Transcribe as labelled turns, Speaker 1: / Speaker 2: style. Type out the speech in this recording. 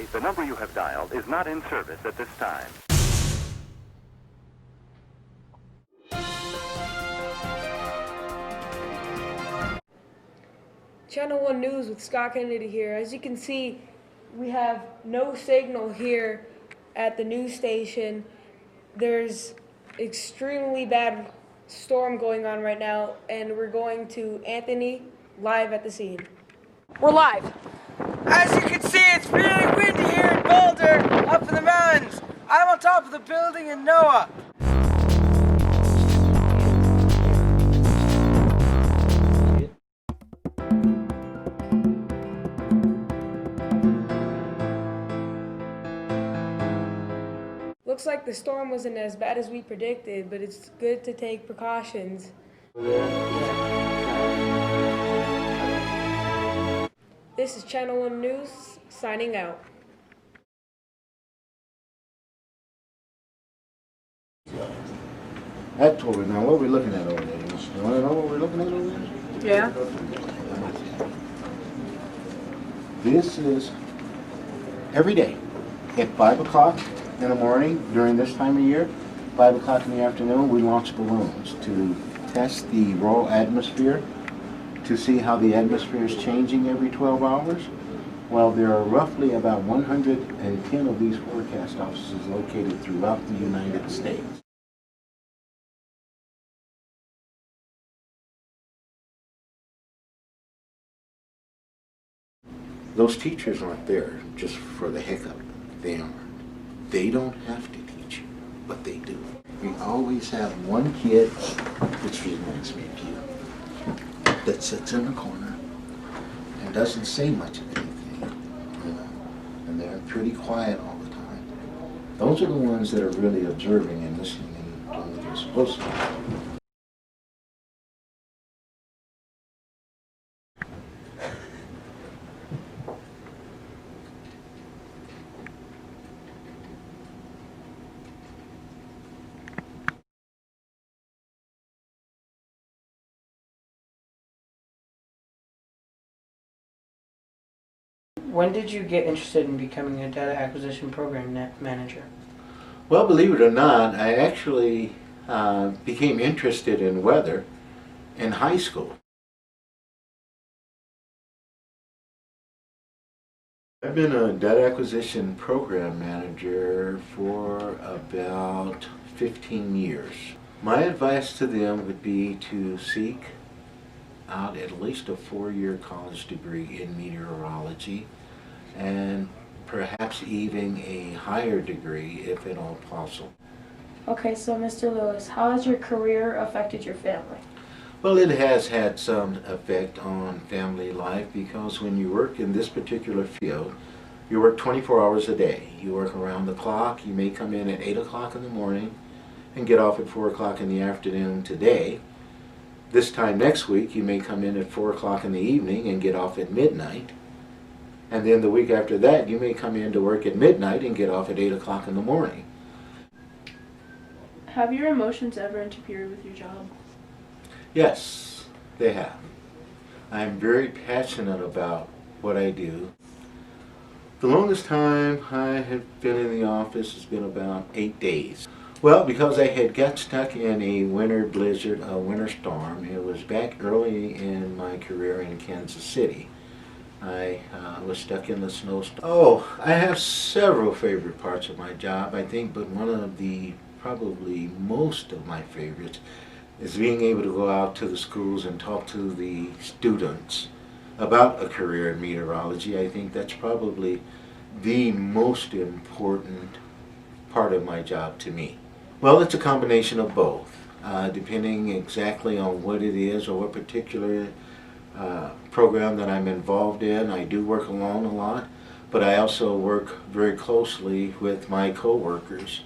Speaker 1: sorry, the number you have dialed is not in service at this time.
Speaker 2: Channel 1 News with Scott Kennedy here. As you can see, we have no signal here at the news station. There's extremely bad storm going on right now, and we're going to Anthony live at the scene. We're live.
Speaker 3: As you can see, it's really windy here in Boulder, up in the mountains. I'm on top of the building in NOAA.
Speaker 2: Looks like the storm wasn't as bad as we predicted, but it's good to take precautions. This is Channel 1 News, signing out.
Speaker 4: That's what now. What are we looking at over there? You want to know what we're looking at over there?
Speaker 2: Yeah.
Speaker 4: This is every day at 5 o'clock in the morning during this time of year, 5 o'clock in the afternoon, we launch balloons to test the raw atmosphere to see how the atmosphere is changing every 12 hours. Well, there are roughly about 110 of these forecast offices located throughout the United States. Those teachers aren't there just for the heck of it. They aren't. They don't have to teach you, but they do. We always have one kid, which reminds me of you, that sits in the corner and doesn't say much of anything, you know, and they're pretty quiet all the time. Those are the ones that are really observing and listening and doing what they're supposed to do.
Speaker 3: When did you get interested in becoming a data acquisition program manager?
Speaker 4: Well, believe it or not, I actually became interested in weather in high school. I've been a data acquisition program manager for about 15 years. My advice to them would be to seek out at least a 4-year college degree in meteorology, and perhaps even a higher degree if at all possible.
Speaker 5: Okay, so Mr. Lewis, how has your career affected your family?
Speaker 4: Well, it has had some effect on family life because when you work in this particular field, you work 24 hours a day. You work around the clock. You may come in at 8 o'clock in the morning and get off at 4 o'clock in the afternoon today. This time next week, you may come in at 4 o'clock in the evening and get off at midnight. And then the week after that, you may come in to work at midnight and get off at 8 o'clock in the morning.
Speaker 5: Have your emotions ever interfered with your job?
Speaker 4: Yes, they have. I'm very passionate about what I do. The longest time I have been in the office has been about 8 days. Well, because I had got stuck in a winter blizzard, a winter storm. It was back early in my career in Kansas City. I was stuck in the snowstorm. Oh, I have several favorite parts of my job, I think, but one of the probably most of my favorites is being able to go out to the schools and talk to the students about a career in meteorology. I think that's probably the most important part of my job to me. Well, it's a combination of both, depending exactly on what it is or what particular program that I'm involved in. I do work alone a lot, but I also work very closely with my co-workers